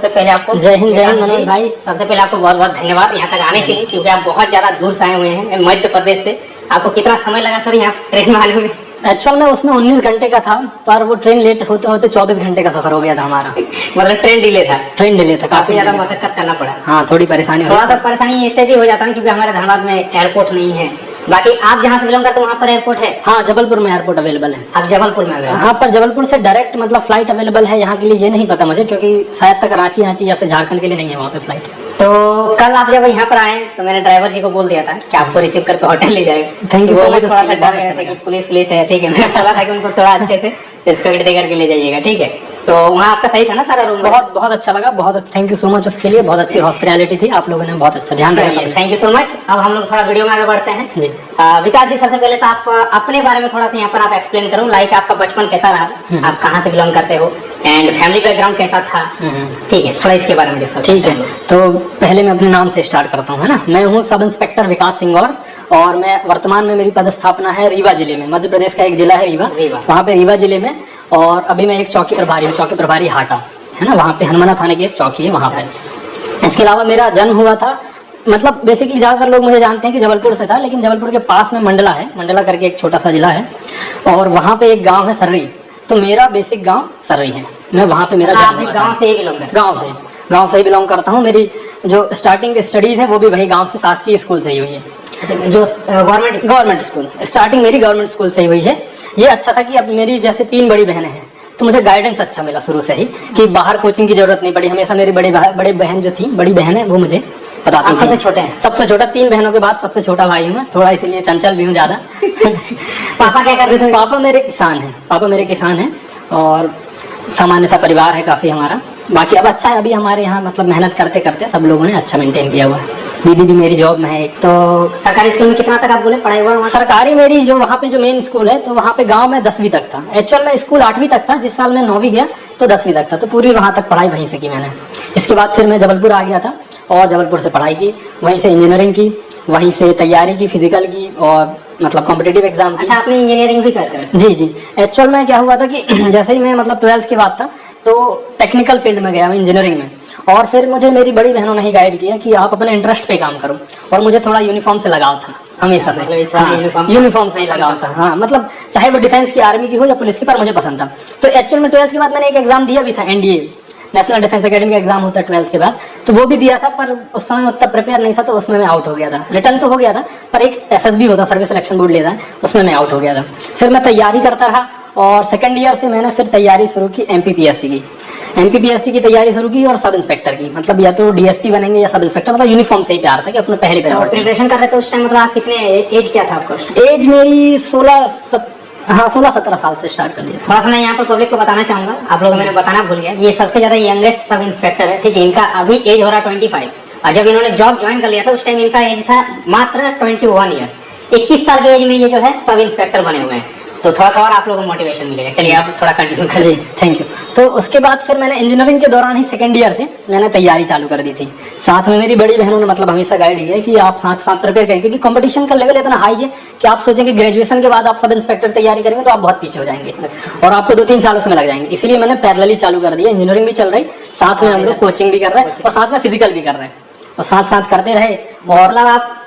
सबसे पहले आपको जय हिंद मनोज भाई। सबसे पहले आपको बहुत बहुत धन्यवाद यहाँ तक आने के लिए, क्योंकि आप बहुत ज्यादा दूर से आए हुए हैं मध्य प्रदेश से। आपको कितना समय लगा सर यहाँ ट्रेन में आने में? एक्चुअल में उसमें 19 घंटे का था, पर वो ट्रेन लेट होते होते 24 घंटे का सफर हो गया था हमारा। मतलब ट्रेन डिले था? ट्रेन डिले था, काफी ज्यादा मशक्कत करना पड़ा। हाँ, थोड़ी परेशानी, थोड़ा सा परेशानी इससे भी हो जाता है क्योंकि हमारे धनबाद में एयरपोर्ट नहीं है। बाकी आप जहाँ से बिलोंग करते हैं वहाँ पर एयरपोर्ट है? हाँ, जबलपुर में एयरपोर्ट अवेलेबल है। आप जबलपुर में? हाँ, पर जबलपुर से डायरेक्ट मतलब फ्लाइट अवेलेबल है यहाँ के लिए, ये नहीं पता मुझे, क्योंकि शायद तक रांची या फिर झारखंड के लिए नहीं है वहाँ पे फ्लाइट। तो कल आप जब यहाँ पर आए तो मैंने ड्राइवर जी को बोल दिया था कि आपको रिसीव करके होटल ले जाएगा। Thank you. वो थोड़ा सा डर गया था कि पुलिस है, ठीक है। मैंने बोला था कि उनको थोड़ा अच्छे से रिस्पेक्ट दे करके ले जाइएगा, ठीक है। तो वहाँ आपका सही था ना सारा रूम? बहुत बहुत अच्छा लगा, बहुत थैंक यू सो मच उसके लिए। बहुत अच्छी हॉस्पिटैलिटी थी, आप लोगों ने बहुत अच्छा ध्यान रखा। Thank you so much. अब हम लोग थोड़ा वीडियो में आगे बढ़ते हैं जी। विकास जी, सबसे पहले तो आप अपने बारे में थोड़ा सा यहाँ पर आप एक्सप्लेन करो, लाइक आपका बचपन कैसा रहा, आप कहाँ से बिलोंग करते हो एंड फैमिली बैकग्राउंड कैसा था, ठीक है, थोड़ा इसके बारे में डिस्कस। ठीक है, तो पहले मैं अपने नाम से स्टार्ट करता हूँ, है ना। मैं हूँ सब इंस्पेक्टर विकास सिंह और मैं वर्तमान में मेरी पदस्थापना है रीवा जिले में। मध्य प्रदेश का एक जिला है रीवा, वहाँ पे रीवा जिले में। और अभी मैं एक चौकी प्रभारी हूँ, चौकी प्रभारी हाटा, है ना। वहाँ पे हनुमाना थाने की एक चौकी है वहाँ पे। इसके अलावा मेरा जन्म हुआ था, मतलब बेसिकली ज़्यादातर लोग मुझे जानते हैं कि जबलपुर से था, लेकिन जबलपुर के पास में मंडला है, मंडला करके एक छोटा सा जिला है, और वहाँ पे एक गाँव है सर्री। तो मेरा बेसिक गाँव सर्री है, मैं वहाँ पे मेरा गाँव से ही बिलोंग करता हूँ। मेरी जो स्टार्टिंग स्टडीज है वो भी वही गाँव से, शासकीय स्कूल से ही हुई है, जो गवर्नमेंट स्कूल। स्टार्टिंग मेरी गवर्नमेंट स्कूल से ही हुई है। ये अच्छा था कि अब मेरी जैसे 3 बड़ी बहनें हैं, तो मुझे गाइडेंस अच्छा मिला शुरू से ही कि बाहर कोचिंग की जरूरत नहीं पड़ी। हमेशा मेरी बड़ी बहन जो थी, बड़ी बहन है, वो मुझे बताती थी। सबसे छोटे हैं? सबसे छोटा, 3 बहनों के बाद सबसे छोटा भाई हूँ मैं, थोड़ा इसलिए चंचल भी हूँ ज़्यादा। पापा क्या करते थे? पापा मेरे किसान हैं और सामान्य सा परिवार है काफ़ी हमारा। बाकी अब अच्छा है, अभी हमारे यहाँ मतलब मेहनत करते करते सब लोगों ने अच्छा मेंटेन किया हुआ है। दीदी भी मेरी जॉब में है। तो सरकारी स्कूल में कितना तक आप बोले पढ़ाई हुआ? सरकारी मेरी जो वहाँ पे जो मेन स्कूल है, तो वहाँ पे गांव में 10वीं तक था। एक्चुअल में स्कूल 8वीं तक था, जिस साल मैं 9वीं गया तो 10वीं तक था, तो पूरी वहाँ तक पढ़ाई वहीं से की मैंने। इसके बाद फिर मैं जबलपुर आ गया था और जबलपुर से पढ़ाई की, वहीं से इंजीनियरिंग की, वहीं से तैयारी की फिजिकल की और मतलब कॉम्पिटिटिव एग्जाम की। अच्छा, आपने इंजीनियरिंग भी करते हैं? जी। एक्चुअल में क्या हुआ था कि जैसे ही मैं मतलब 12th के बाद था तो टेक्निकल फील्ड में गया मैं इंजीनियरिंग में, और फिर मुझे मेरी बड़ी बहनों ने ही गाइड किया कि आप अपने इंटरेस्ट पे काम करो। और मुझे थोड़ा यूनिफॉर्म से लगाव था हमेशा से, यूनिफॉर्म से ही लगाव था। हाँ, मतलब चाहे वो डिफेंस की, आर्मी की हो या पुलिस की, पर मुझे पसंद था। तो एक्चुअल में 12th के बाद मैंने एक एग्जाम दिया भी था, NDA, नेशनल डिफेंस एकेडमी का एग्जाम होता है 12th के बाद, तो वो भी दिया था, पर उस समय उतना प्रिपेयर नहीं था, तो उसमें मैं आउट हो गया था। रिटर्न तो हो गया था, पर एक SSB होता, सर्विस सिलेक्शन बोर्ड लेता है, उसमें मैं आउट हो गया था। फिर मैं तैयारी करता रहा और सेकेंड ईयर से मैंने फिर तैयारी शुरू की MPPSC की तैयारी शुरू की और सब इंस्पेक्टर की, मतलब या तो DSP बनेंगे या सब इंस्पेक्टर, मतलब यूनिफॉर्म से ही प्यार था कि अपने पहले प्रिपरेशन कर रहे थे उस टाइम। मतलब आप कितने एज क्या था आपका? एज मेरी 16-17 साल से स्टार्ट कर दिया। थोड़ा सा मैं यहाँ पर पब्लिक को बताना चाहूंगा, आप लोगों मैंने बताना भूल गया, ये सबसे ज्यादा यंगेस्ट सब इंस्पेक्टर है, ठीक है। इनका अभी एज हो रहा 25, और जब इन्होंने जॉब ज्वाइन कर लिया था उस टाइम इनका एज था मात्र 21 ईयर्स। 21 साल के एज में ये जो है सब इंस्पेक्टर बने हुए हैं, तो थोड़ा सा और आप लोगों को मोटिवेशन मिलेगा। चलिए आप थोड़ा कंटिन्यू कर। जी, थैंक यू। तो उसके बाद फिर मैंने इंजीनियरिंग के दौरान ही सेकंड ईयर से मैंने तैयारी चालू कर दी थी। साथ में मेरी बड़ी बहनों ने मतलब हमेशा गाइड किया कि आप साथ प्रिपेयर करें, क्योंकि कंपटीशन का लेवल इतना हाई है कि आप सोचेंगे ग्रेजुएशन के बाद आप सब इंस्पेक्टर तैयारी करेंगे तो आप बहुत पीछे हो जाएंगे और आपको 2-3 साल उसमें लग जाएंगे। इसलिए मैंने पैरेलली चालू कर दिया, इंजीनियरिंग भी चल रही, साथ में हम लोग कोचिंग भी कर रहे हैं और साथ में फिजिकल भी कर रहे हैं, और साथ करते रहे। और मतलब आप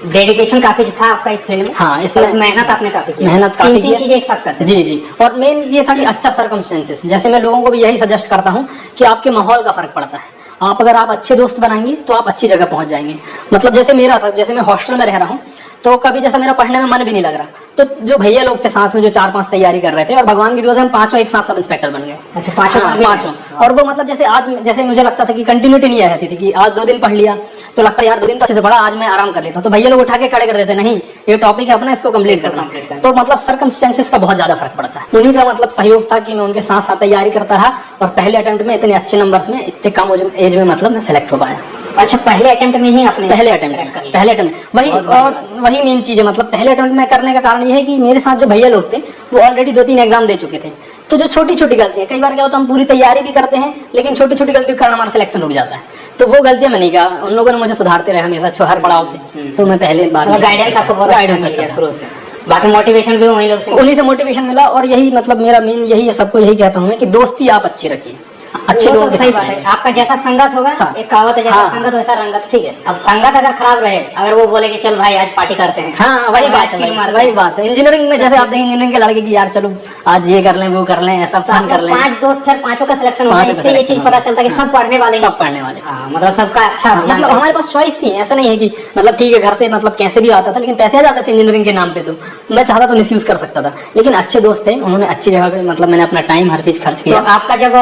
डेडिकेशन काफी था आपका इस फील्ड में? हाँ, इसमें मेहनत आपने काफी की। मेहनत काफी की, चीजें एक साथ करते। जी। और मेन ये था कि अच्छा सर्कमस्टेंसेस, जैसे मैं लोगों को भी यही सजेस्ट करता हूँ कि आपके माहौल का फर्क पड़ता है। अगर आप अच्छे दोस्त बनाएंगे तो आप अच्छी जगह पहुंच जाएंगे। मतलब जैसे मेरा था, जैसे मैं हॉस्टल में रह रहा हूँ तो कभी जैसा मेरा पढ़ने में मन भी नहीं लग रहा, तो जो भैया लोग थे साथ में जो 4-5 तैयारी कर रहे थे, और भगवान की दुआ से हम 5 एक साथ सब इंस्पेक्टर बन गए। अच्छा, 5 और वो मतलब जैसे आज जैसे मुझे लगता था कि कंटिन्यूटी नहीं रहती थी कि आज 2 दिन पढ़ लिया तो लगता है यार 2 दिन तो अच्छे से पढ़ा, आज मैं आराम कर लेता हूँ, तो भैया लोग उठा के खड़े कर देते, नहीं ये टॉपिक है अपना, इसको कंप्लीट करना। तो मतलब सर्कमस्टेंसेस का बहुत ज्यादा फर्क पड़ता है। उन्हीं का मतलब सहयोग था कि मैं उनके साथ तैयारी करता रहा और पहले अटेम्प्ट में इतने अच्छे नंबर्स में, इतने कम एज में मतलब मैं सेलेक्ट हो पाया। अच्छा, पहले अटेम्प्ट में ही आपने? पहले अटेम्प्ट वही मेन चीज है। मतलब पहले अटेम्प्ट में करने का कारण ये है कि मेरे साथ जो भैया लोग थे वो ऑलरेडी 2-3 एग्जाम दे चुके थे, तो जो छोटी गलतियां, कई बार क्या होता है हम पूरी तैयारी भी करते हैं लेकिन छोटी गलतियों के कारण हमारा सिलेक्शन रुक जाता है, तो वो गलतियां मैंने कहा, उन लोगों ने मुझे सुधारते रहे हमेशा हर पड़ाव पे। तो मैं पहले बार गाइडेंस आपको बहुत गाइडेंस अच्छा शुरू से, बाकी मोटिवेशन भी उन्हीं से मोटिवेशन मिला। और यही मतलब मेरा मेन यही है, सबको यही कहता हूँ मैं कि दोस्ती आप अच्छी रखिए, अच्छे वो लोगों तो के सही साथ बात है। रहेंगे। आपका जैसा संगत होगा, हाँ। एक कहावत है, जैसा हाँ। संगत वैसा रंगत, ठीक है। अब संगत अगर खराब रहे, अगर वो बोले कि चल भाई आज पार्टी करते हैं, हाँ वही तो बात चिल है, मारते वही हैं। बात है। इंजीनियरिंग में जैसे आप देखें इंजीनियरिंग के लड़के की यार चलो आज ये कर लें वो कर लें, ऐसा तो फन आप कर लोग लें। 5 दोस्त थे, 5 का सिलेक्शन होगा, पांचों का इससे ये selection चीज होगा। पता चलता है कि हाँ। सब पढ़ने वाले हैं। सब पढ़ने वाले। हाँ, मतलब सबका अच्छा अभियान मतलब है। हमारे पास चॉइस थी, ऐसा नहीं है कि मतलब ठीक है घर से मतलब कैसे भी आता था, लेकिन पैसे आ जाते थे इंजीनियरिंग के नाम पे, तो मैं चाहता तो मिसयूज कर सकता था। लेकिन अच्छे दोस्त थे, उन्होंने अच्छी जगह पे मतलब मैंने अपना टाइम हर चीज खर्च तो किया। आपका जब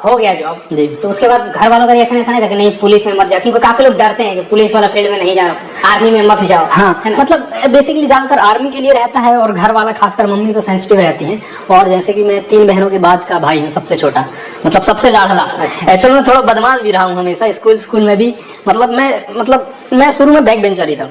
हो गया जॉब, जी। तो उसके बाद घर वालों का रिएक्शन ऐसा नहीं था कि नहीं पुलिस में मत जाओ, क्योंकि काफी लोग डरते हैं कि पुलिस वाला फील्ड में नहीं जाओ, आर्मी में मत जाओ, हाँ है ना? मतलब बेसिकली ज्यादातर आर्मी के लिए रहता है, और घर वाला खासकर मम्मी तो सेंसिटिव रहती हैं। और जैसे कि मैं 3 बहनों के बाद का भाई हूँ, सबसे छोटा, मतलब सबसे लाडला। अच्छा। एक्चुअली मैं थोड़ा बदमाश भी रहा हूँ हमेशा, स्कूल में भी। मतलब मैं शुरू में बैक बेंचर ही था,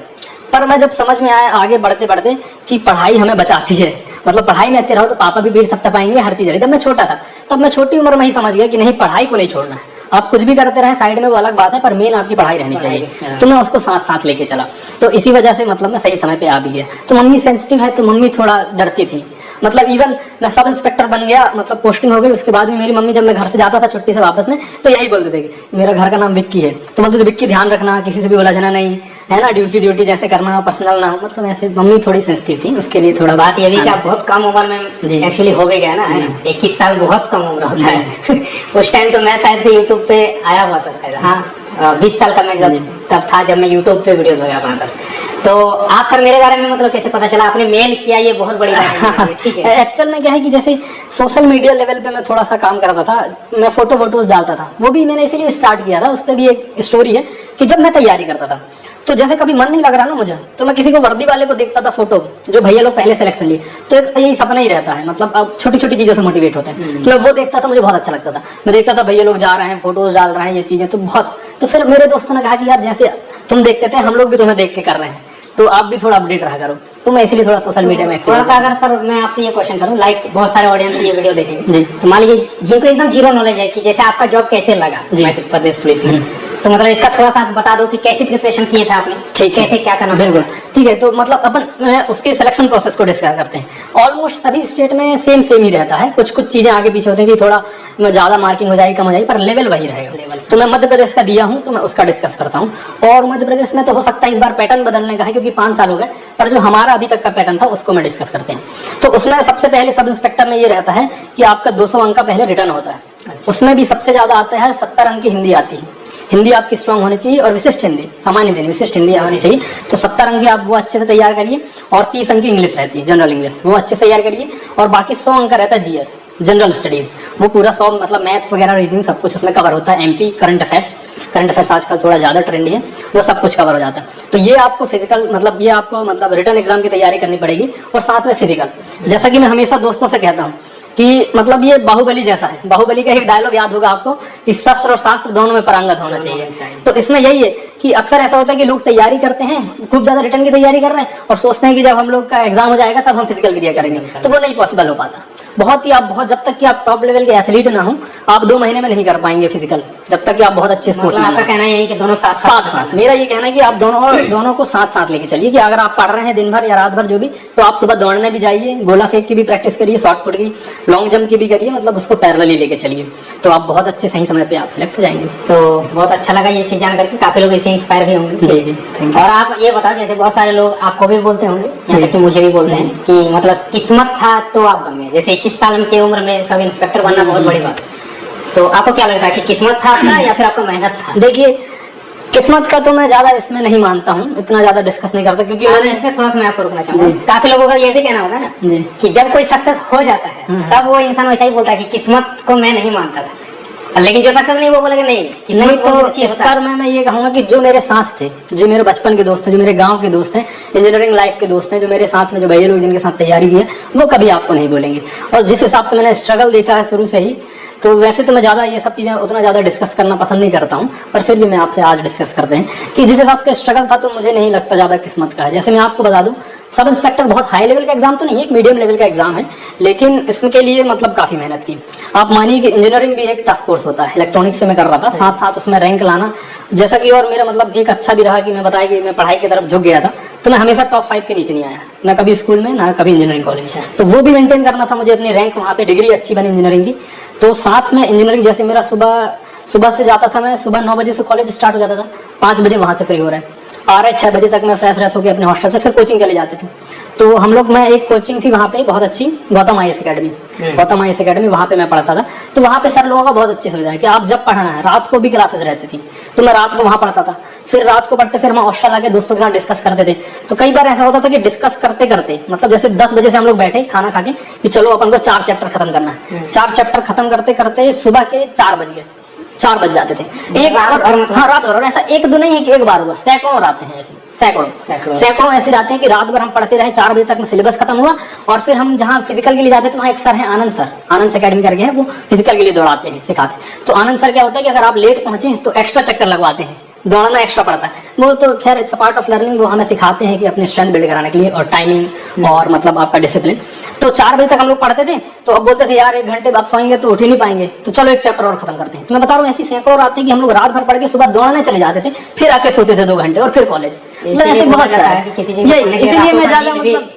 पर मैं जब समझ में आया आगे बढ़ते बढ़ते कि पढ़ाई हमें बचाती है, मतलब पढ़ाई में अच्छे रहो तो पापा भी पीठ थपथपाएंगे, हर चीज रही। जब मैं छोटा था तब मैं छोटी उम्र में ही समझ गया कि नहीं, पढ़ाई को नहीं छोड़ना है। आप कुछ भी करते रहे साइड में वो अलग बात है, पर मेन आपकी पढ़ाई रहनी चाहिए। हाँ। तो मैं उसको साथ साथ लेके चला, तो इसी वजह से मतलब मैं सही समय पे आ भी गया। तो मम्मी सेंसिटिव है, तो मम्मी थोड़ा डरती थी। मतलब इवन मैं सब इंस्पेक्टर बन गया, मतलब पोस्टिंग हो गई, उसके बाद भी मेरी मम्मी जब मैं घर से जाता था छुट्टी से वापस में, तो यही बोलते थे कि मेरा घर का नाम विक्की है, तो बोलते थे विक्की ध्यान रखना, किसी से भी उलझना नहीं है ना, ड्यूटी जैसे करना, पर्सनल ना हो। मतलब ऐसे मम्मी थोड़ी सेंसिटिव थी, उसके लिए थोड़ा बात ये भी कि हाँ। आप बहुत कम उम्र में जी। एक्चुअली हो भी गया ना, है ना? 21 साल बहुत कम उम्र होता है। उस टाइम तो मैं शायद से यूट्यूब पे आया हुआ था शायद, हाँ 20 साल का मैं जब तब था, जब मैं यूट्यूब पे वीडियोस वगैरह बनाता था। तो आप सर मेरे बारे में मतलब कैसे पता चला, आपने मेल किया, ये बहुत बड़ी बात है। ठीक है। एक्चुअल में क्या है कि जैसे सोशल मीडिया लेवल पे मैं थोड़ा सा काम करता था, मैं फोटोज डालता था, वो भी मैंने इसीलिए स्टार्ट किया था। उस पर भी एक स्टोरी है कि जब मैं तैयारी करता था, तो जैसे कभी मन नहीं लग रहा ना मुझे, तो मैं किसी को वर्दी वाले को देखता था, फोटो जो भैया लोग पहले सिलेक्शन लिए, तो एक यही सपना ही रहता है, मतलब अब छोटी छोटी चीजों से मोटिवेट होते हैं। तो मैं वो देखता था, मुझे बहुत अच्छा लगता था। मैं देखता था भैया लोग जा रहे हैं, फोटोज डाल रहे हैं, ये चीजें तो बहुत। तो फिर मेरे दोस्तों ने कहा कि यार जैसे तुम देखते थे, हम लोग भी तुम्हें देख के कर रहे हैं, तो आप भी थोड़ा अपडेट रहा करो। तो मैं इसलिए थोड़ा सोशल मीडिया में थोड़ा सा अगर सर मैं आपसे ये क्वेश्चन करूं, लाइक बहुत सारे ऑडियंस ये वीडियो देखेंगे जी। तो मान लीजिए जिनको एकदम जीरो नॉलेज है कि जैसे आपका जॉब कैसे लगा जी। मध्य प्रदेश पुलिस में, तो मतलब इसका थोड़ा सा आप बता दो कि कैसे प्रिपरेशन किए थे आपने, ठीक है। कैसे क्या करना बिल्कुल पड़ता है? ठीक है। तो मतलब अपन उसके सिलेक्शन प्रोसेस को डिस्कस करते हैं। ऑलमोस्ट सभी स्टेट में सेम ही रहता है, कुछ चीजें आगे पीछे होती हैं कि थोड़ा ज्यादा मार्किंग हो जाएगी, कम हो जाएगी, पर लेवल वही रहेगा। लेवल तो मैं मध्य प्रदेश का दिया हूँ, तो मैं उसका डिस्कस करता हूँ। और मध्य प्रदेश में तो हो सकता है इस बार पैटर्न बदलने का है, क्योंकि 5 साल हो गए, पर जो हमारा अभी तक का पैटर्न था उसको मैं डिस्कस करते हैं। तो उसमें सबसे पहले सब इंस्पेक्टर में ये रहता है कि आपका 200 अंक का पहले रिटर्न होता है। उसमें भी सबसे ज्यादा आता है 70 अंक की हिंदी आती है। हिंदी आपकी स्ट्रांग होनी चाहिए, और विशिष्ट हिंदी, सामान्य हिंदी, विशिष्ट हिंदी आनी चाहिए। तो 70 अंक की आप वो अच्छे से तैयार करिए। और 30 अंक की इंग्लिश रहती है, जनरल इंग्लिश, वो अच्छे से तैयार करिए। और बाकी 100 अंक का रहता है जीएस, जनरल स्टडीज, वो पूरा 100 मतलब मैथ्स वगैरह रीजनिंग सब कुछ उसमें कवर होता है। एमपी करंट अफेयर्स आजकल थोड़ा ज्यादा ट्रेंडी है, वो सब कुछ कवर हो जाता है। तो ये आपको फिजिकल मतलब ये आपको मतलब रिटर्न एग्जाम की तैयारी करनी पड़ेगी, और साथ में फिजिकल। जैसा कि मैं हमेशा दोस्तों से कहता हूँ कि मतलब ये बाहुबली जैसा है। बाहुबली का एक डायलॉग याद होगा आपको कि शस्त्र और शास्त्र दोनों में पारंगत होना चाहिए। तो इसमें यही है कि अक्सर ऐसा होता है कि लोग तैयारी करते हैं, खूब ज्यादा रिटर्न की तैयारी कर रहे हैं, और सोचते हैं कि जब हम लोग का एग्जाम हो जाएगा तब हम फिजिकल क्रिया करेंगे, तो वो नहीं पॉसिबल हो पाता। बहुत जब तक कि आप टॉप लेवल के एथलीट ना हो, आप 2 महीने में नहीं कर पाएंगे फिजिकल, जब तक कि आप बहुत अच्छे स्पोर्ट्स मतलब आपका कहना यही कि दोनों साथ साथ मेरा ये कहना है कि आप दोनों को साथ लेके चलिए। कि अगर आप पढ़ रहे हैं दिन भर या रात भर जो भी, तो आप सुबह दौड़ने भी जाइए, गोला फेंक की भी प्रैक्टिस करिए, शॉर्ट पुट की, लॉन्ग जंप की भी करिए, मतलब उसको पैरेलली लेके चलिए, तो आप बहुत अच्छे सही समय पे आप सिलेक्ट हो जाएंगे। तो बहुत अच्छा लगा ये चीज जान करके, काफी लोग इससे इंस्पायर भी होंगे। जी जी, थैंक यू। और आप ये बताओ, जैसे बहुत सारे लोग आपको भी बोलते होंगे, यहाँ तक कि मुझे भी बोलते हैं कि मतलब किस्मत था तो आप बन गए। जैसे 21 साल की उम्र में सब इंस्पेक्टर बनना बहुत बड़ी बात है। तो आपको क्या लगता है कि किस्मत था आपका या फिर आपका मेहनत था? देखिए, किस्मत का तो मैं ज्यादा इसमें नहीं मानता हूँ, इतना ज्यादा डिस्कस नहीं करता, क्योंकि मैंने इसमें थोड़ा सा मैं आपको रुकना चाहूंगा। जी। काफी लोगों का ये भी कहना होगा ना जी। कि जब कोई सक्सेस हो जाता है तब वो इंसान वैसा ही बोलता है कि किस्मत को मैं नहीं मानता था, लेकिन जो सक्सेस नहीं वो बोलेगा नहीं किस्मत नहीं। बहुत तो अच्छी इस होता है। पर मैं ये कहूंगा कि जो मेरे साथ थे, जो मेरे बचपन के दोस्त हैं, जो मेरे गांव के दोस्त हैं, इंजीनियरिंग लाइफ के दोस्त हैं, जो मेरे साथ में जो भैया लोग जिनके साथ तैयारी की है, वो कभी आपको नहीं बोलेंगे। और जिस हिसाब से मैंने स्ट्रगल देखा है शुरू से ही, तो वैसे तो मैं ज़्यादा ये सब चीज़ें उतना ज़्यादा डिस्कस करना पसंद नहीं करता हूँ, पर फिर भी मैं आपसे आज डिस्कस करते हैं कि जिस हिसाब से स्ट्रगल था, तो मुझे नहीं लगता ज़्यादा किस्मत का है। जैसे मैं आपको बता दूं, सब इंस्पेक्टर बहुत हाई लेवल का एग्जाम तो नहीं है, एक मीडियम लेवल का एग्जाम है, लेकिन इसके लिए मतलब काफ़ी मेहनत की। आप मानिए कि इंजीनियरिंग भी एक टफ कोर्स होता है, इलेक्ट्रॉनिक्स से मैं कर रहा था, साथ साथ उसमें रैंक लाना, जैसा कि और मेरा मतलब एक अच्छा भी रहा कि मैं बताया कि मैं पढ़ाई की तरफ झुक गया था, तो मैं हमेशा टॉप 5 के नीचे नहीं आया, ना कभी स्कूल में ना कभी इंजीनियरिंग कॉलेज। तो वो भी मेंटेन करना था मुझे, अपनी रैंक वहाँ पे, डिग्री अच्छी बनी इंजीनियरिंग की, तो साथ में इंजीनियरिंग, जैसे मेरा सुबह से जाता था, मैं सुबह 9 बजे से कॉलेज स्टार्ट हो जाता था, 5 बजे वहाँ से फ्री हो रहा है, आ रहे 6 बजे तक मैं फ्रेश व्रेश होकर अपने हॉस्टल से फिर कोचिंग चले जाते थे। तो हम लोग, मैं एक कोचिंग थी वहाँ पे बहुत अच्छी, Gautam IAS academy, Gautam IAS academy, वहाँ पे मैं पढ़ता था। तो वहाँ पे सर लोगों का बहुत अच्छी सुविधा है कि आप जब पढ़ना है, रात को भी क्लासेस रहती थी, तो मैं रात को वहाँ पढ़ता था, फिर रात को पढ़ते, फिर हम हॉस्टल आके दोस्तों के साथ डिस्कस करते थे। तो कई बार ऐसा होता था कि डिस्कस करते करते, मतलब जैसे 10 बजे से हम लोग बैठे खाना खा के कि चलो अपन को 4 चैप्टर खत्म करना है, 4 चैप्टर खत्म करते करते सुबह के 4 बज गए, 4 बज जाते थे एक बार। हाँ, रात भर। और ऐसा एक दो नहीं है कि एक बार हुआ, सैकड़ों आते हैं ऐसे, सैकड़ों ऐसे आते हैं कि रात भर हम पढ़ते रहे, 4 बजे तक में सिलेबस खत्म हुआ। और फिर हम जहाँ फिजिकल के लिए जाते थे, वहाँ एक सर है आनंद सर, आनंद अकेडमी करके है, वो फिजिकल के लिए दौड़ाते हैं, सिखाते हैं। तो आनंद सर क्या होता है कि अगर आप लेट पहुंचे तो एक्स्ट्रा चक्कर लगवाते हैं, दौड़ना एक्स्ट्रा पड़ता है। वो तो खैर it's a part of learning, वो हमें सिखाते हैं कि अपने स्ट्रेंथ बिल्ड कराने के लिए, और टाइमिंग और मतलब आपका डिसिप्लिन। तो 4 बजे तक हम लोग पढ़ते थे, तो अब बोलते थे यार 1 घंटे बाद सोएंगे तो उठ ही नहीं पाएंगे, तो चलो एक चैप्टर और खत्म करते हैं। तो मैं बता रहा हूँ ऐसी सैकड़ों आती है कि हम लोग रात भर पढ़ के सुबह दौड़ने चले जाते थे, फिर आके सोते थे 2 घंटे और फिर कॉलेज। ऐसे बहुत सारा है, इसीलिए मैं ज्यादा मतलब,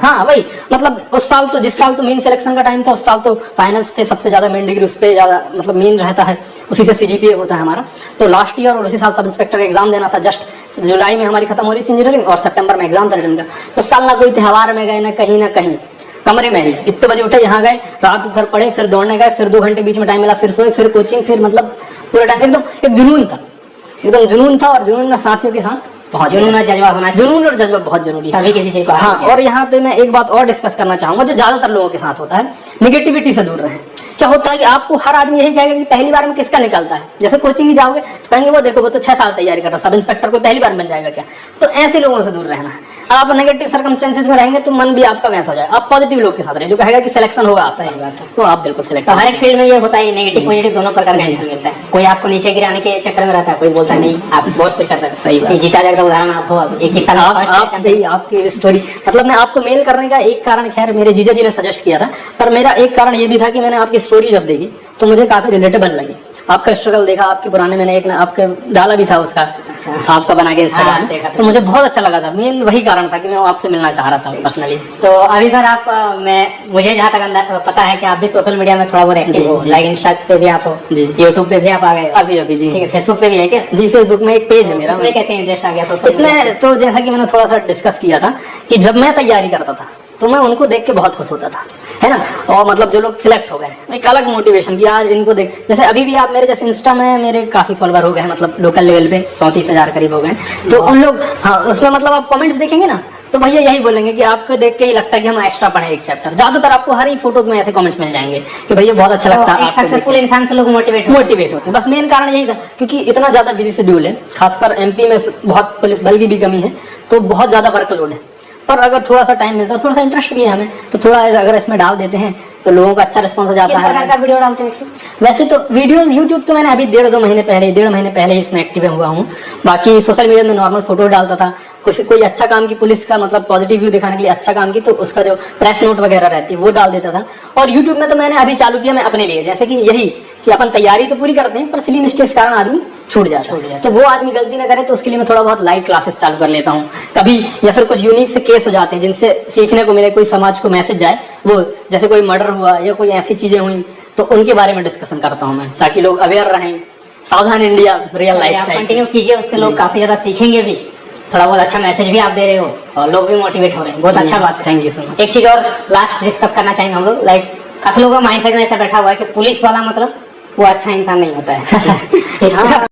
हाँ वही मतलब उस साल तो, जिस साल तो मेन सिलेक्शन का टाइम था, उस साल तो फाइनल्स थे, सबसे ज्यादा मेन डिग्री उस पर ज्यादा मतलब मेन रहता है, उसी से CGPA होता है हमारा। तो लास्ट ईयर और उसी साल सब इंस्पेक्टर एग्जाम देना था, जस्ट जुलाई में हमारी खत्म हो रही थी इंजीनियरिंग, और सितंबर में एग्जाम था रिटर्न का। उस साल ना कोई त्योहार में गए, ना कहीं, कमरे में ही इतने बजे उठे, यहाँ गए, रात भर पढ़े, फिर दौड़ने गए, फिर 2 घंटे बीच में टाइम मिला, फिर सोए, फिर कोचिंग, फिर मतलब पूरा टाइम एकदम एक जुनून था, एकदम जुनून था। और जुनून में साथियों के साथ जुनून और जज्बा होना, जुनून और जज्बा बहुत जरूरी है तभी किसी चीज को। हाँ, और यहाँ पे मैं एक बात और डिस्कस करना चाहूंगा जो ज्यादातर लोगों के साथ होता है, निगेटिविटी से दूर रहें। क्या होता है कि आपको हर आदमी यही कहेगा कि पहली बार में किसका निकलता है, जैसे कोचिंग ही जाओगे तो कहेंगे वो देखो वो तो 6 साल तैयारी कर रहा है, सब इंस्पेक्टर को पहली बार बन जाएगा क्या। तो ऐसे लोगों से दूर रहना है। आप नेगेटिव सर्कमस्टेंसेस में रहेंगे तो मन भी आपका वैसा हो जाए। आप पॉजिटिव लोग के साथ रहें जो कहेगा कि सिलेक्शन होगा, सही बात है, तो आप बिल्कुल सिलेक्ट। तो हर एक फील्ड में ये होता है, नेगेटिव पॉजिटिव दोनों प्रकार का इंसान मिलता है। कोई आपको नीचे गिराने के चक्कर में रहता है, कोई बोलता नहीं आप बहुत कुछ करते हैं। सही बात। जीता जाएगा उदाहरण आप हो, एक किस्सा आपकी स्टोरी, मतलब मैं आपको मेल करने का एक कारण खैर मेरे जीजा जी ने सजेस्ट किया था, पर मेरा एक कारण ये भी था कि मैंने आपकी स्टोरी जब देखी तो मुझे काफी रिलेटेबल लगी। आपका स्ट्रगल देखा, आपके पुराने मैंने एक आपके डाला भी था उसका, आपका बना के इंस्टाग्राम, तो मुझे बहुत अच्छा लगा था। मेन वही कारण था कि मैं आपसे मिलना चाह रहा था पर्सनली। तो अभी सर आप, मुझे जहाँ तक पता है कि आप भी सोशल मीडिया में थोड़ा बहुत एक्टिव हो, लाइक इंस्टा पे भी आप हो, यूट्यूब पे भी आप आ गए अभी जी, ठीक है, फेसबुक पे भी है क्या? जी, फेसबुक में एक पेज है मेरा। इसमें कैसे इंटरेस्ट आ गया सोशल? इसमें तो जैसा कि मैंने थोड़ा सा डिस्कस किया था कि जब मैं तैयारी करता था तो मैं उनको देख के बहुत खुश होता था, है ना। और मतलब जो लोग सिलेक्ट हो गए, एक अलग मोटिवेशन कि यार इनको देख, जैसे अभी भी आप मेरे जैसे इंस्टा में मेरे काफी फॉलोवर हो गए हैं, मतलब लोकल लेवल पे 34,000 करीब हो गए। तो उन लोग, हाँ, उसमें मतलब आप कमेंट्स देखेंगे ना तो भैया यही बोलेंगे कि आपको देख के ही लगता है कि हम एक्स्ट्रा पढ़े एक चैप्टर। ज्यादातर आपको हर ही फोटोज में ऐसे कमेंट्स मिल जाएंगे कि भैया बहुत अच्छा लगता है। सक्सेसफुल इंसान से लोग मोटिवेट होते हैं। बस मेन कारण यही था क्योंकि इतना ज्यादा बिजी शेड्यूल है, खासकर MP में बहुत पुलिस बल की भी कमी है, तो बहुत ज्यादा वर्कलोड है। पर अगर थोड़ा सा टाइम मिलता है, थोड़ा सा इंटरेस्ट भी है हमें, तो थोड़ा अगर इसमें डाल देते हैं तो लोगों का अच्छा रिस्पॉन्स हो जाता है। किस प्रकार का वीडियो डालते हैं? वैसे तो वीडियो यूट्यूब तो मैंने अभी 1.5 महीने पहले ही इसमें एक्टिव हुआ हूँ। बाकी सोशल मीडिया में नॉर्मल फोटो डालता था, कोई अच्छा काम की, पुलिस का मतलब पॉजिटिव व्यू दिखाने के लिए अच्छा काम की, तो उसका जो प्रेस नोट वगैरह रहती है वो डाल देता था। और यूट्यूब में तो मैंने अभी चालू किया मैं अपने लिए, जैसे कि यही कि अपन तैयारी तो पूरी करते हैं पर सिली मिस्टेक्स कारण आदमी छूट जाता है, तो वो आदमी गलती ना करे, तो उसके लिए मैं थोड़ा बहुत लाइव क्लासेस चालू कर लेता हूँ कभी, या फिर कुछ यूनिक से केस हो जाते हैं जिनसे सीखने को मिले, कोई समाज को मैसेज जाए, वो जैसे कोई मर्डर हुआ या कोई ऐसी चीजें हुई तो उनके बारे में डिस्कशन करता हूँ मैं, ताकि लोग अवेयर रहें। सावधान इंडिया रियल लाइफ कंटिन्यू कीजिए, उससे लोग काफी ज्यादा सीखेंगे भी, थोड़ा बहुत अच्छा मैसेज भी आप दे रहे हो और लोग भी मोटिवेट हो रहे हैं, बहुत अच्छा बात है। Thank you so much. एक चीज और लास्ट डिस्कस करना चाहेंगे हम लोग, लाइक काफी लोगों का माइंडसेट में ऐसा बैठा हुआ है कि पुलिस वाला मतलब वो अच्छा इंसान नहीं होता है।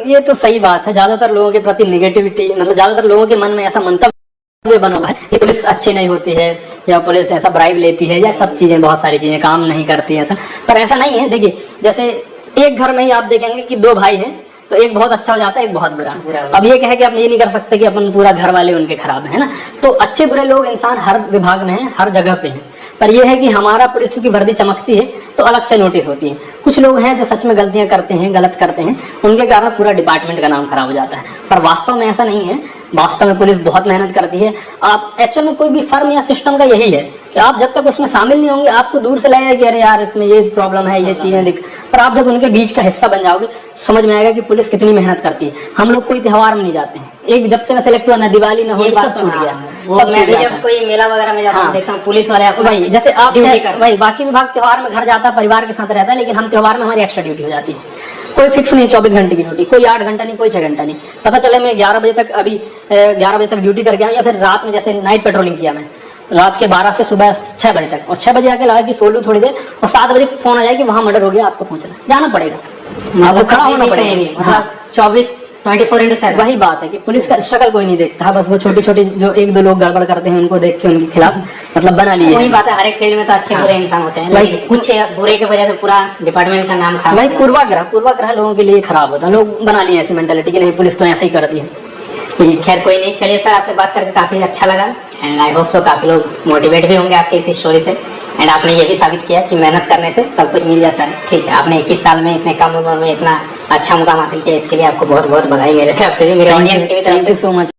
ये तो सही बात है। ज्यादातर लोगों के प्रति निगेटिविटी, मतलब ज्यादातर लोगों के मन में ऐसा मंतव्य बना हुआ है कि पुलिस अच्छी नहीं होती है, या पुलिस ऐसा ब्राइब लेती है, या सब चीजें, बहुत सारी चीजें काम नहीं करती है, ऐसा। पर ऐसा नहीं है। देखिए, जैसे एक घर में ही आप देखेंगे कि 2 भाई हैं, तो एक बहुत अच्छा हो जाता है, एक बहुत बुरा। अब ये कहे कि आप ये नहीं कर सकते कि अपन पूरा घर वाले उनके खराब है ना। तो अच्छे बुरे लोग इंसान हर विभाग में हैं, हर जगह पे हैं। पर यह है कि हमारा पुलिस की वर्दी चमकती है तो अलग से नोटिस होती है। कुछ लोग हैं जो सच में गलतियां करते हैं, गलत करते हैं, उनके कारण पूरा डिपार्टमेंट का नाम खराब हो जाता है। पर वास्तव में ऐसा नहीं है। वास्तव में पुलिस बहुत मेहनत करती है। आप एक्चुअल में कोई भी फर्म या सिस्टम का यही है कि आप जब तक उसमें शामिल नहीं होंगे आपको दूर से लगेगा कि अरे यार इसमें ये प्रॉब्लम है, ये चीजें दिख, पर आप जब उनके बीच का हिस्सा बन जाओगे समझ में आएगा कि पुलिस कितनी मेहनत करती है। हम लोग कोई त्योहार में नहीं जाते हैं, एक जब से मैं सेलेक्ट हुआ ना दिवाली ना होली सब छूट गया, वो सब मैं छूट भी गया जब कोई मेला वगैरह में जाता हूँ हाँ। देखता हूँ पुलिस वाले अपना वही जैसे आप ड्यूटी कर वही बाकी विभाग त्योहार में घर जाता है परिवार के साथ रहता है, लेकिन हम त्योहार में हमारी एक्स्ट्रा ड्यूटी हो जाती है। कोई फिक्स नहीं 24 घंटे की ड्यूटी, कोई 8 घंटा नहीं, कोई 6 घंटा नहीं। पता चले मैं 11 बजे तक अभी 11 बजे तक ड्यूटी करके आऊँ, या फिर रात में जैसे नाइट पेट्रोलिंग किया मैं रात के 12 से सुबह 6 बजे तक, और 6 बजे आके लगा कि सो लूं थोड़ी देर, और 7 बजे फोन आ जाए कि वहाँ मर्डर हो गया, आपको पहुंचना जाना पड़ेगा, आपको खड़ा होना पड़ेगा। हाँ। 24/7 वही बात है कि पुलिस का स्ट्रगल कोई नहीं देखता, बस वो छोटी छोटी जो 1-2 लोग गड़बड़ करते हैं उनको देख के उनके खिलाफ मतलब बना लिए। वही बात है, हर एक फील्ड में तो अच्छे बुरे इंसान होते हैं, लेकिन कुछ बुरे की वजह से पूरा डिपार्टमेंट का नाम खराब भाई होता पूर्वाग्रह लोगों के लिए खराब होता है, लोग बना लिए ऐसी मेंटालिटी कि नहीं पुलिस तो ऐसे ही करती है। है। खैर कोई नहीं, चलिए सर आपसे बात करके काफी अच्छा लगा, एंड आई होप सो काफी लोग मोटिवेट भी होंगे आपके इस स्टोरी से, एंड आपने ये भी साबित किया कि मेहनत करने से सब कुछ मिल जाता है। ठीक है, आपने 21 साल में इतने कम उम्र में इतना अच्छा मुकाम हासिल किया, इसके लिए आपको बहुत बहुत बधाई मेरे तरफ से भी, मेरे ऑडियंस की भी तरफ थैंक से। You so much.